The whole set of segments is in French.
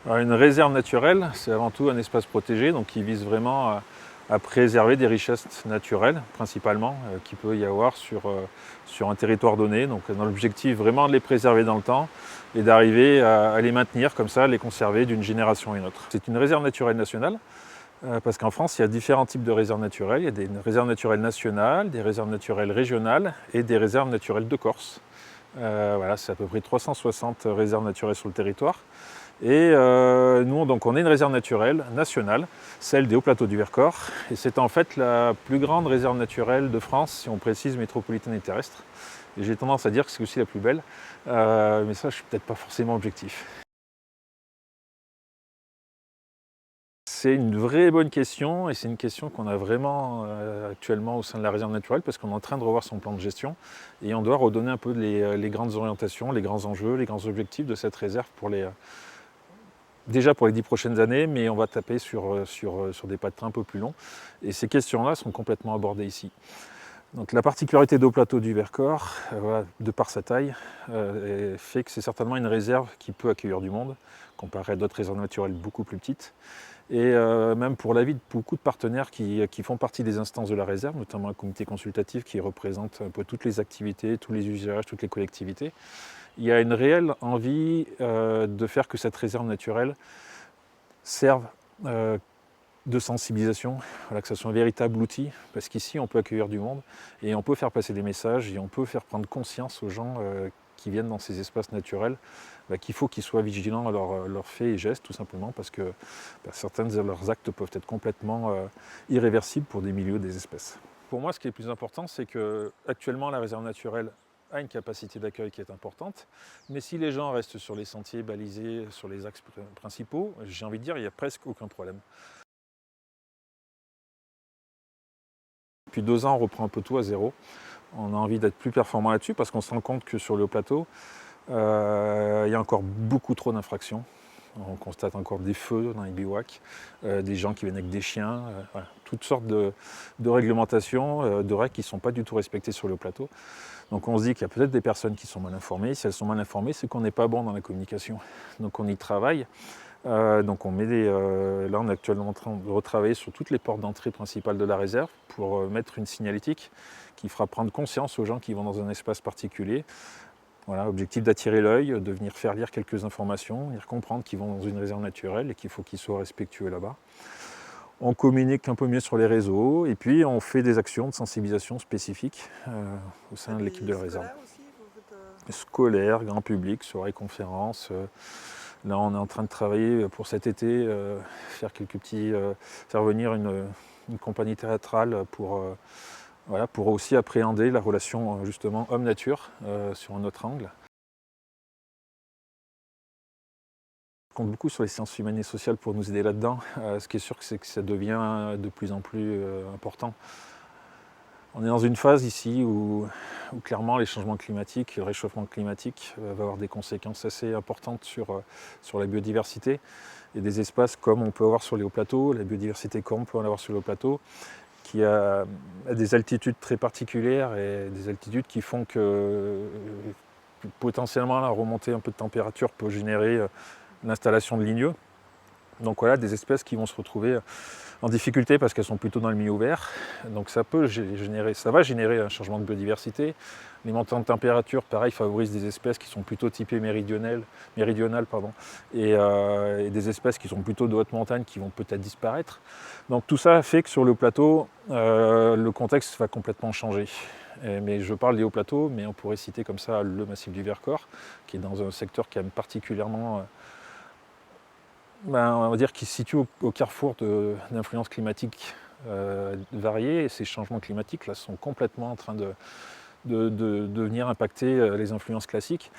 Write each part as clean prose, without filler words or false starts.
Alors, une réserve naturelle, c'est avant tout un espace protégé, donc qui vise vraiment à préserver des richesses naturelles, principalement, qu'il peut y avoir sur un territoire donné. Donc dans l'objectif vraiment de les préserver dans le temps et d'arriver à les maintenir comme ça, les conserver d'une génération à une autre. C'est une réserve naturelle nationale, parce qu'en France, il y a différents types de réserves naturelles. Il y a des réserves naturelles nationales, des réserves naturelles régionales et des réserves naturelles de Corse. Voilà, c'est à peu près 360 réserves naturelles sur le territoire. Et nous, donc, on est une réserve naturelle nationale, celle des hauts plateaux du Vercors. Et c'est en fait la plus grande réserve naturelle de France, si on précise métropolitaine et terrestre. Et j'ai tendance à dire que c'est aussi la plus belle, mais ça, je suis peut-être pas forcément objectif. C'est une vraie bonne question et c'est une question qu'on a vraiment actuellement au sein de la réserve naturelle parce qu'on est en train de revoir son plan de gestion et on doit redonner un peu les grandes orientations, les grands enjeux, les grands objectifs de cette réserve déjà pour les 10 prochaines années, mais on va taper sur des pas de train un peu plus longs. Et ces questions-là sont complètement abordées ici. Donc la particularité d'Haut Plateau du Vercors, de par sa taille, fait que c'est certainement une réserve qui peut accueillir du monde, comparé à d'autres réserves naturelles beaucoup plus petites. Et même pour l'avis de beaucoup de partenaires qui font partie des instances de la réserve, notamment un comité consultatif qui représente un peu toutes les activités, tous les usages, toutes les collectivités, il y a une réelle envie de faire que cette réserve naturelle serve de sensibilisation, voilà, que ce soit un véritable outil, parce qu'ici on peut accueillir du monde et on peut faire passer des messages et on peut faire prendre conscience aux gens qui viennent dans ces espaces naturels qu'il faut qu'ils soient vigilants à leurs faits et gestes, tout simplement parce que certains de leurs actes peuvent être complètement irréversibles pour des milieux, des espèces. Pour moi, ce qui est le plus important, c'est que actuellement la réserve naturelle a une capacité d'accueil qui est importante, mais si les gens restent sur les sentiers balisés, sur les axes principaux, j'ai envie de dire, il n'y a presque aucun problème. Depuis 2 ans, on reprend un peu tout à zéro. On a envie d'être plus performant là-dessus parce qu'on se rend compte que sur le plateau, il y a encore beaucoup trop d'infractions. On constate encore des feux dans les bivouacs, des gens qui viennent avec des chiens, voilà, toutes sortes de réglementations, de règles qui ne sont pas du tout respectées sur le plateau. Donc on se dit qu'il y a peut-être des personnes qui sont mal informées. Si elles sont mal informées, c'est qu'on n'est pas bon dans la communication. Donc on y travaille. Donc on met là on est actuellement en train de retravailler sur toutes les portes d'entrée principales de la réserve pour mettre une signalétique qui fera prendre conscience aux gens qui vont dans un espace particulier. Voilà, objectif d'attirer l'œil, de venir faire lire quelques informations, venir comprendre qu'ils vont dans une réserve naturelle et qu'il faut qu'ils soient respectueux là-bas. On communique un peu mieux sur les réseaux et puis on fait des actions de sensibilisation spécifiques au sein de l'équipe de la réserve. Scolaire, grand public, soirées, conférences. Là, on est en train de travailler pour cet été, faire venir une compagnie théâtrale pour aussi appréhender la relation justement homme-nature sur un autre angle. On compte beaucoup sur les sciences humaines et sociales pour nous aider là-dedans. Ce qui est sûr, c'est que ça devient de plus en plus important. On est dans une phase ici où clairement les changements climatiques, le réchauffement climatique va avoir des conséquences assez importantes sur la biodiversité et des espaces comme on peut avoir sur les hauts plateaux, la biodiversité comme on peut en avoir sur les hauts plateaux, qui a des altitudes très particulières et des altitudes qui font que potentiellement la remontée un peu de température peut générer l'installation de ligneux. Donc voilà, des espèces qui vont se retrouver en difficulté parce qu'elles sont plutôt dans le milieu ouvert. Donc ça va générer un changement de biodiversité. Les montants de température, pareil, favorisent des espèces qui sont plutôt typées méridionales et des espèces qui sont plutôt de haute montagne qui vont peut-être disparaître. Donc tout ça fait que sur le plateau, le contexte va complètement changer. Mais je parle des hauts plateaux, mais on pourrait citer comme ça le massif du Vercors, qui est dans un secteur qui est particulièrement on va dire qu'il se situe au carrefour d'influences climatiques variées, et ces changements climatiques là sont complètement en train de venir impacter les influences classiques.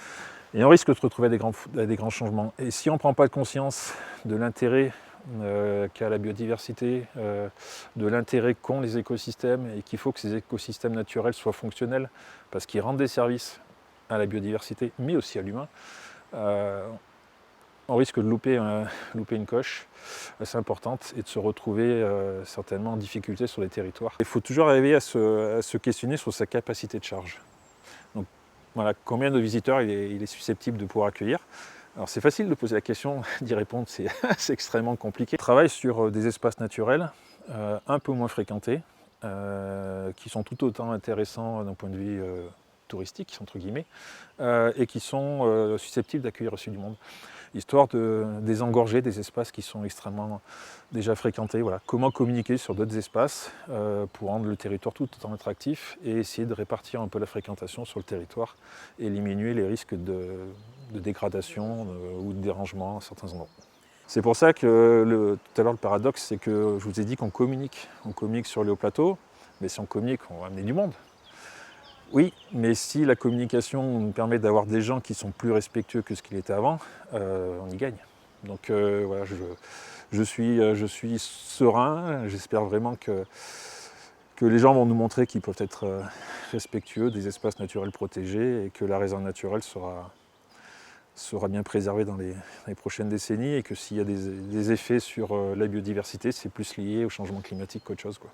Et on risque de se retrouver à des grands changements. Et si on ne prend pas conscience de l'intérêt qu'a la biodiversité, de l'intérêt qu'ont les écosystèmes, et qu'il faut que ces écosystèmes naturels soient fonctionnels, parce qu'ils rendent des services à la biodiversité, mais aussi à l'humain, on risque de louper une coche assez importante et de se retrouver certainement en difficulté sur les territoires. Il faut toujours arriver à se questionner sur sa capacité de charge. Donc voilà, combien de visiteurs il est susceptible de pouvoir accueillir. Alors c'est facile de poser la question, d'y répondre c'est c'est extrêmement compliqué. Je travaille sur des espaces naturels un peu moins fréquentés, qui sont tout autant intéressants d'un point de vue touristique, entre guillemets, et qui sont susceptibles d'accueillir aussi du monde, histoire de désengorger des espaces qui sont extrêmement déjà fréquentés. Voilà. Comment communiquer sur d'autres espaces pour rendre le territoire tout autant attractif et essayer de répartir un peu la fréquentation sur le territoire et diminuer les risques de dégradation ou de dérangement à certains endroits. C'est pour ça que tout à l'heure le paradoxe, c'est que je vous ai dit qu'on communique. On communique sur les hauts plateaux, mais si on communique, on va amener du monde. Oui, mais si la communication nous permet d'avoir des gens qui sont plus respectueux que ce qu'il était avant, on y gagne. Donc voilà, je suis serein, j'espère vraiment que les gens vont nous montrer qu'ils peuvent être respectueux des espaces naturels protégés et que la réserve naturelle sera bien préservée dans les prochaines décennies et que s'il y a des effets sur la biodiversité, c'est plus lié au changement climatique qu'autre chose, quoi.